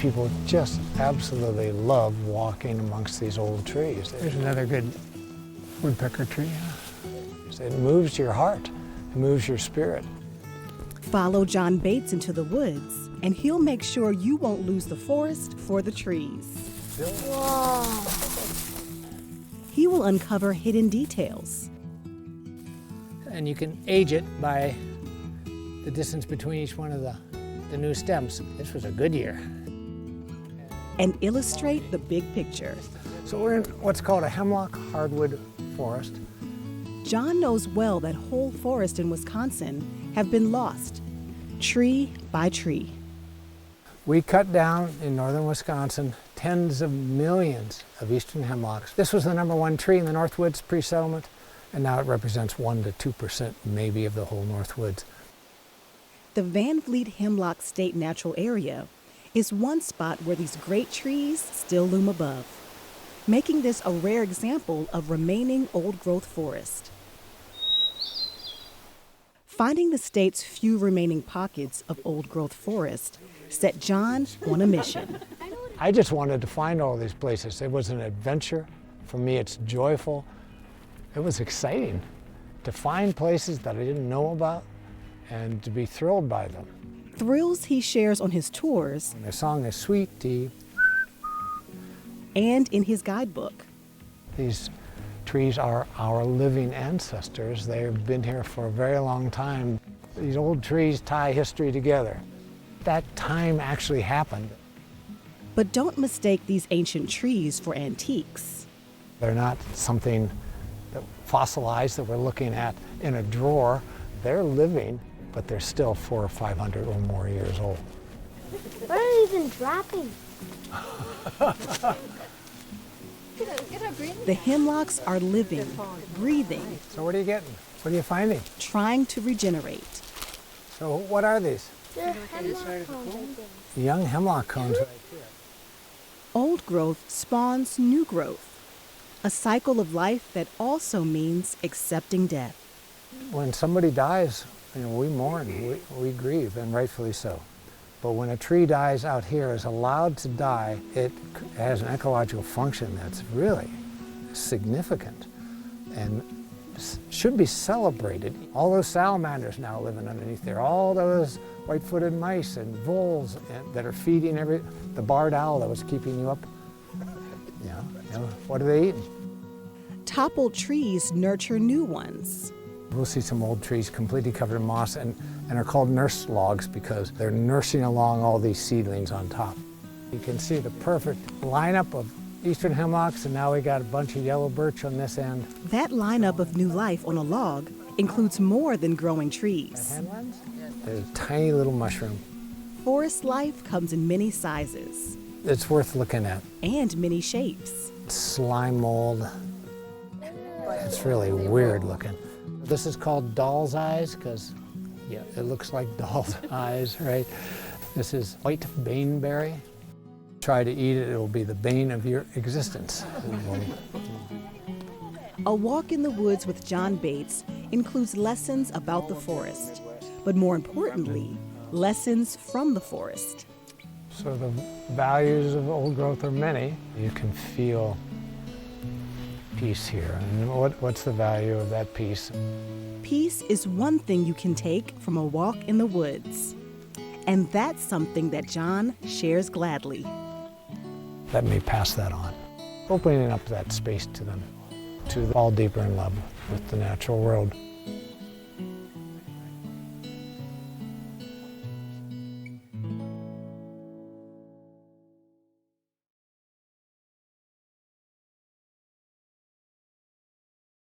People just absolutely love walking amongst these old trees. There's another good woodpecker tree. It moves your heart, it moves your spirit. Follow John Bates into the woods, and he'll make sure you won't lose the forest for the trees. Whoa. He will uncover hidden details. And you can age it by the distance between each one of the new stems. This was a good year. And illustrate the big picture. So we're in what's called a hemlock hardwood forest. John knows well that whole forests in Wisconsin have been lost, tree by tree. We cut down in northern Wisconsin tens of millions of eastern hemlocks. This was the #1 tree in the Northwoods pre-settlement, and now it represents 1 to 2% maybe of the whole Northwoods. The Van Vliet Hemlock State Natural Area is one spot where these great trees still loom above, making this a rare example of remaining old-growth forest. Finding the state's few remaining pockets of old-growth forest set John on a mission. I just wanted to find all these places. It was an adventure. For me, it's joyful. It was exciting to find places that I didn't know about and to be thrilled by them. Thrills he shares on his tours The song is Sweet Tea. and in his guidebook. These trees are our living ancestors. They've been here for a very long time. These old trees tie history together. That time actually happened. But don't mistake these ancient trees for antiques. They're not something that fossilized that we're looking at in a drawer. They're living, but they're still 400 or 500 or more years old. What are you even dropping? The hemlocks are living, breathing, So what are you getting? What are you finding? trying to regenerate. So what are these? They're hemlock cones, I think. Young hemlock cones right here. Old growth spawns new growth, a cycle of life that also means accepting death. When somebody dies, we mourn, we grieve, and rightfully so. But when a tree dies out here, is allowed to die, it has an ecological function that's really significant and should be celebrated. All those salamanders now living underneath there, all those white-footed mice and voles that are feeding the barred owl that was keeping you up. What are they eating? Toppled trees nurture new ones. We'll see some old trees completely covered in moss and are called nurse logs because they're nursing along all these seedlings on top. You can see the perfect lineup of eastern hemlocks, and now we got a bunch of yellow birch on this end. That lineup of new life on a log includes more than growing trees. There's a tiny little mushroom. Forest life comes in many sizes It's worth looking at. and many shapes. Slime mold. It's really weird looking. This is called doll's eyes because it looks like doll's eyes, right? This is white baneberry. Try to eat it, it will be the bane of your existence. A walk in the woods with John Bates includes lessons about the forest, but more importantly, lessons from the forest. So the values of old growth are many. You can feel peace here. And what's the value of that peace? Peace is one thing you can take from a walk in the woods. And that's something that John shares gladly. Let me pass that on. Opening up that space to them, to fall deeper in love with the natural world.